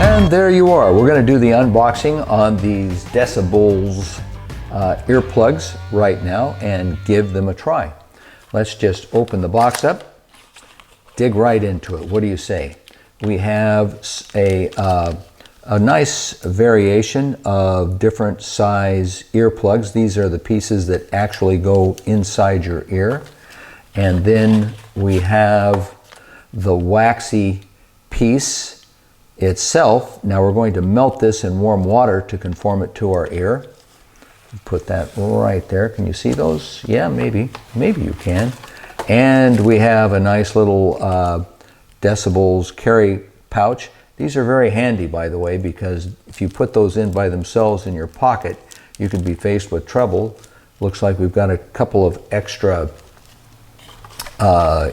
And there you are. We're going to do the unboxing on these Decibulz earplugs right now and give them a try. Let's just open the box up, dig right into it. What do you say? We have a nice variation of different size earplugs. These are the pieces that actually go inside your ear. And then we have the waxy piece itself. Now we're going to melt this in warm water to conform it to our ear. Put that right there. Can you see those? Yeah, maybe you can. And we have a nice little Decibulz carry pouch. These are very handy, by the way, because if you put those in by themselves in your pocket, you could be faced with trouble. Looks like we've got a couple of extra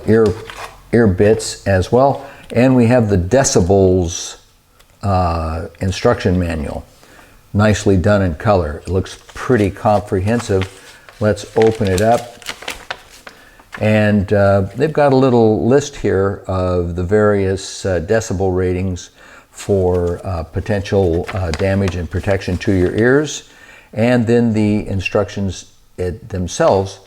ear bits as well. And we have the Decibulz instruction manual. Nicely done in color. It looks pretty comprehensive. Let's open it up. And they've got a little list here of the various decibel ratings for potential damage and protection to your ears, and then the instructions themselves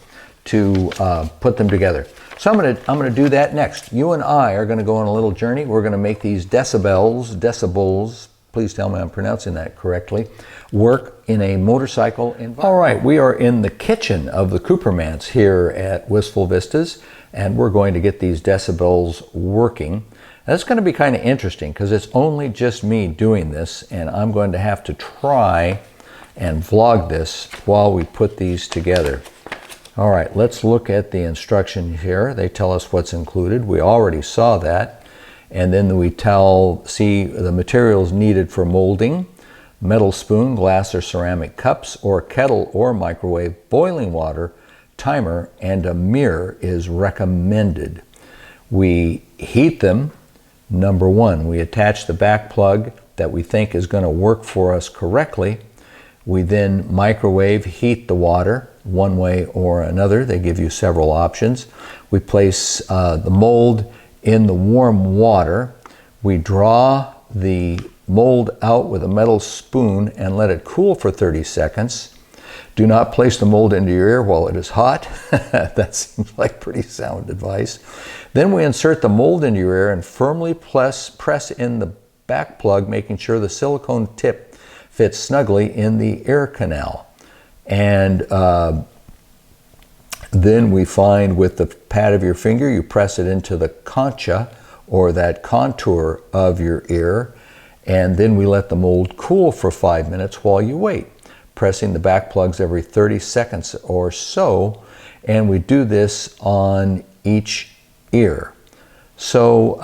to put them together. So I'm gonna do that next. You and I are gonna go on a little journey. We're gonna make these Decibulz, please tell me I'm pronouncing that correctly, work in a motorcycle environment. All right, we are in the kitchen of the Coopermans here at Wistful Vistas, and we're going to get these Decibulz working. That's going to be kind of interesting because it's only just me doing this, and I'm going to have to try and vlog this while we put these together. All right, let's look at the instruction here. They tell us what's included. We already saw that. And then we see the materials needed for molding: metal spoon, glass or ceramic cups, or kettle or microwave, boiling water, timer, and a mirror is recommended. We heat them. Number one, we attach the back plug that we think is going to work for us correctly. We then microwave heat the water one way or another. They give you several options. We place the mold in the warm water. We draw the mold out with a metal spoon and let it cool for 30 seconds. Do not place the mold into your ear while it is hot. That seems like pretty sound advice. Then we insert the mold into your ear and firmly press in the back plug, making sure the silicone tip fits snugly in the ear canal. And then we find with the pad of your finger, you press it into the concha, or that contour of your ear, and then we let the mold cool for 5 minutes while you wait, pressing the back plugs every 30 seconds or so, and we do this on each ear. So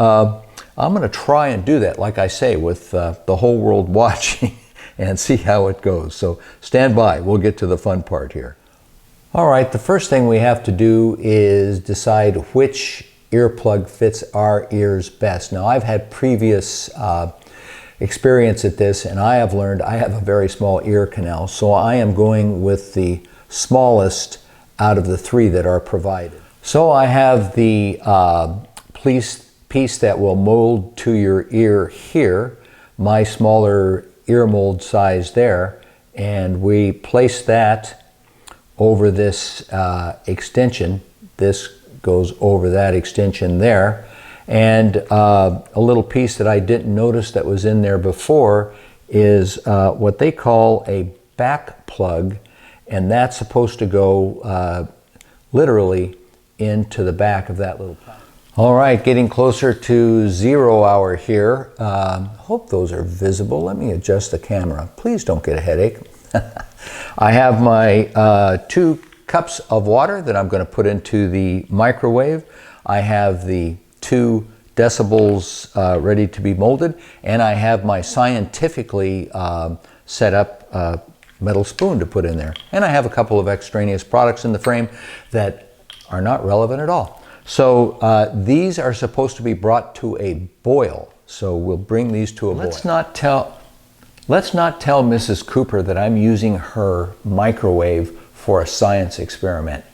I'm going to try and do that, like I say, with the whole world watching and see how it goes. So stand by, we'll get to the fun part here. All right, the first thing we have to do is decide which earplug fits our ears best. Now, I've had previous experience at this, and I have learned I have a very small ear canal, so I am going with the smallest out of the three that are provided. So I have the piece that will mold to your ear here, my smaller ear mold size there, and we place that over this extension. This goes over that extension there. And a little piece that I didn't notice that was in there before is what they call a back plug, and that's supposed to go literally into the back of that little pouch. All right, getting closer to 0 hour here. Hope those are visible. Let me adjust the camera. Please don't get a headache. I have my 2 cups of water that I'm going to put into the microwave. I have the 2 Decibulz ready to be molded, and I have my scientifically set up metal spoon to put in there. And I have a couple of extraneous products in the frame that are not relevant at all. So these are supposed to be brought to a boil. So we'll bring these to a boil. Let's not tell Mrs. Cooper that I'm using her microwave for a science experiment.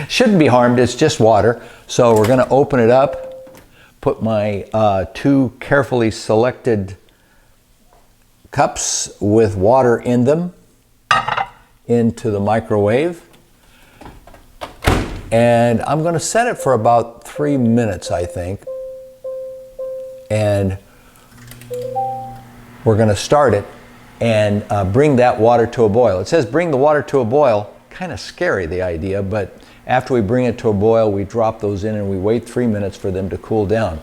Shouldn't be harmed, it's just water. So we're going to open it up, put my 2 carefully selected cups with water in them into the microwave. And I'm going to set it for about 3 minutes, I think. And we're going to start it and bring that water to a boil. It says bring the water to a boil. Kind of scary, the idea, but after we bring it to a boil, we drop those in and we wait 3 minutes for them to cool down.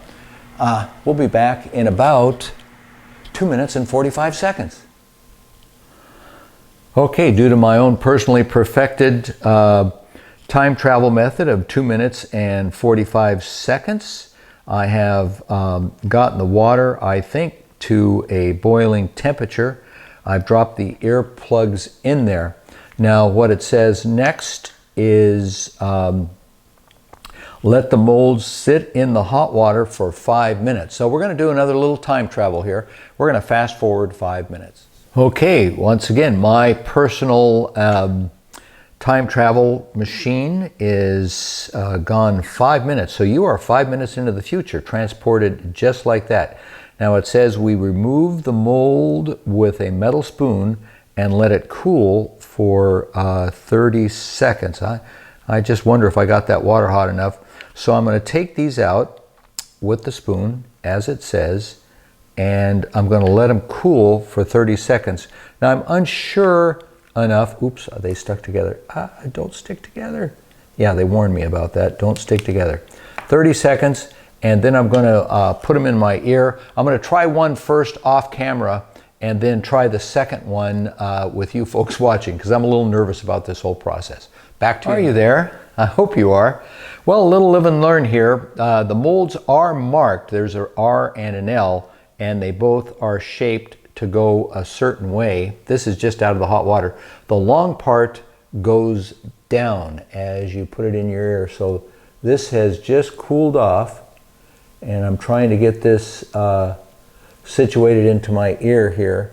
We'll be back in about 2 minutes and 45 seconds. Okay, due to my own personally perfected time travel method of 2 minutes and 45 seconds, I have gotten the water, I think, to a boiling temperature. I've dropped the earplugs in there. Now what it says next is let the molds sit in the hot water for 5 minutes. So we're going to do another little time travel here. We're going to fast forward 5 minutes. Okay, once again, my personal time travel machine is gone 5 minutes. So you are 5 minutes into the future, transported just like that. Now it says we remove the mold with a metal spoon and let it cool for 30 seconds. I just wonder if I got that water hot enough. So I'm going to take these out with the spoon, as it says, and I'm going to let them cool for 30 seconds. Now I'm unsure enough. Oops, are they stuck together? Don't stick together. Yeah, they warned me about that. Don't stick together. 30 seconds, and then I'm going to put them in my ear. I'm going to try one first off camera, and then try the second one with you folks watching, because I'm a little nervous about this whole process. Back to you. Are you there? I hope you are. Well, a little live and learn here. The molds are marked. There's an R and an L, and they both are shaped to go a certain way. This is just out of the hot water. The long part goes down as you put it in your ear. So this has just cooled off, and I'm trying to get this situated into my ear here.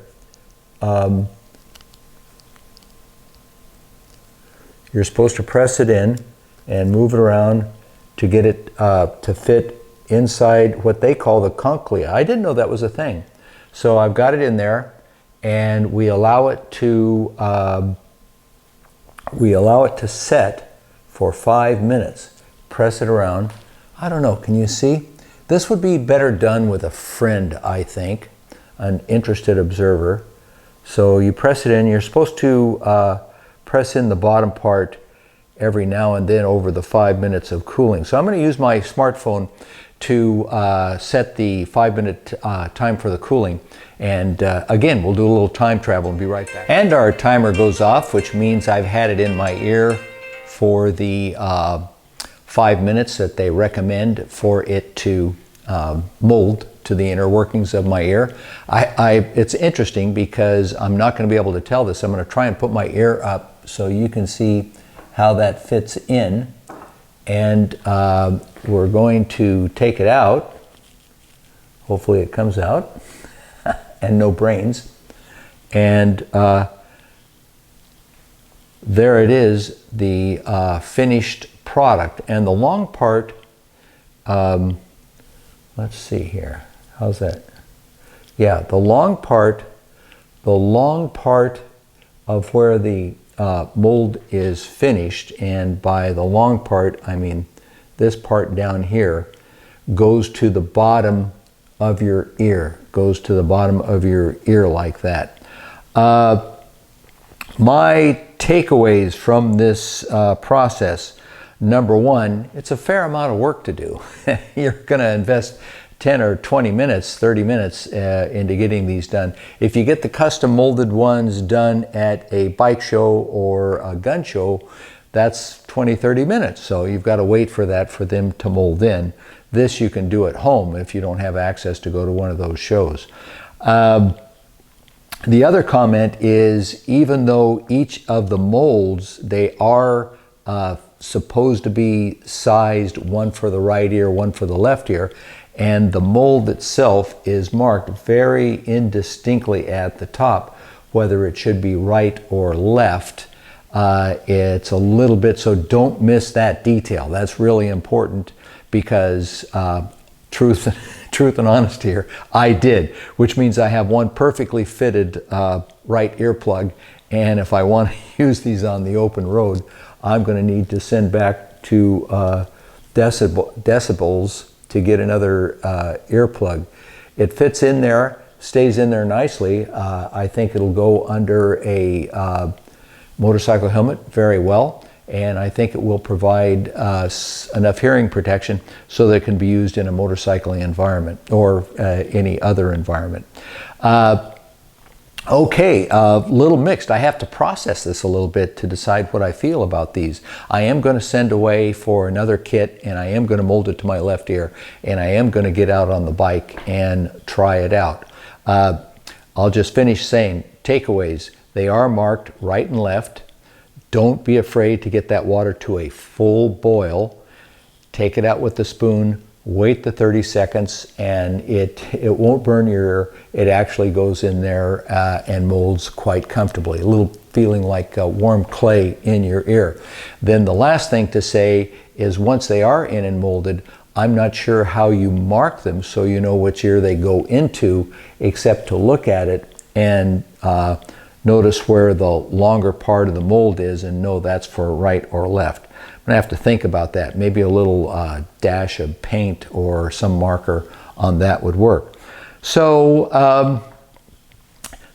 You're supposed to press it in and move it around to get it to fit inside what they call the cochlea. I didn't know that was a thing. So I've got it in there, and we allow it to set for 5 minutes. Press it around. I don't know, can you see? This would be better done with a friend, I think, an interested observer. So you press it in. You're supposed to press in the bottom part every now and then over the 5 minutes of cooling. So I'm going to use my smartphone to set the 5 minute time for the cooling. And again, we'll do a little time travel and be right back. And our timer goes off, which means I've had it in my ear for the 5 minutes that they recommend for it to mold to the inner workings of my ear. It's interesting because I'm not going to be able to tell this. I'm going to try and put my ear up so you can see how that fits in. And we're going to take it out. Hopefully it comes out. And no brains. And there it is, the finished product. And the long part, let's see here. How's that? Yeah, the long part of where the mold is finished, and by the long part, I mean this part down here, goes to the bottom of your ear, goes to the bottom of your ear like that. My takeaways from this process: number one, it's a fair amount of work to do. You're going to invest 10 or 20 minutes, 30 minutes into getting these done. If you get the custom molded ones done at a bike show or a gun show, that's 20, 30 minutes. So you've got to wait for that for them to mold in. This you can do at home if you don't have access to go to one of those shows. The other comment is, even though each of the molds, they are supposed to be sized, one for the right ear, one for the left ear, and the mold itself is marked very indistinctly at the top, whether it should be right or left. It's a little bit, so don't miss that detail. That's really important, because truth and honesty here, I did, which means I have one perfectly fitted right earplug, and if I want to use these on the open road, I'm going to need to send back to Decibulz to get another earplug. It fits in there, stays in there nicely. I think it'll go under a motorcycle helmet very well, and I think it will provide enough hearing protection so that it can be used in a motorcycling environment or any other environment. Okay, a little mixed. I have to process this a little bit to decide what I feel about these. I am going to send away for another kit, and I am going to mold it to my left ear, and I am going to get out on the bike and try it out. I'll just finish saying takeaways. They are marked right and left. Don't be afraid to get that water to a full boil. Take it out with the spoon. Wait the 30 seconds, and it won't burn your ear. It actually goes in there and molds quite comfortably, a little feeling like warm clay in your ear. Then the last thing to say is once they are in and molded, I'm not sure how you mark them so you know which ear they go into, except to look at it and notice where the longer part of the mold is and know that's for right or left. I'm going to have to think about that. Maybe a little dash of paint or some marker on that would work. So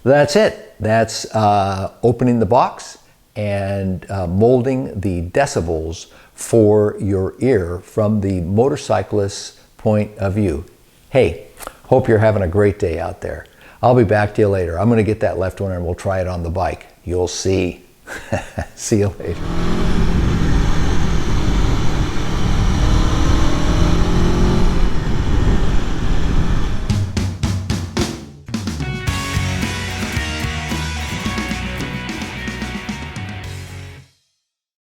that's it. That's opening the box and molding the Decibulz for your ear from the motorcyclist's point of view. Hey, hope you're having a great day out there. I'll be back to you later. I'm going to get that left one and we'll try it on the bike. You'll see. See you later.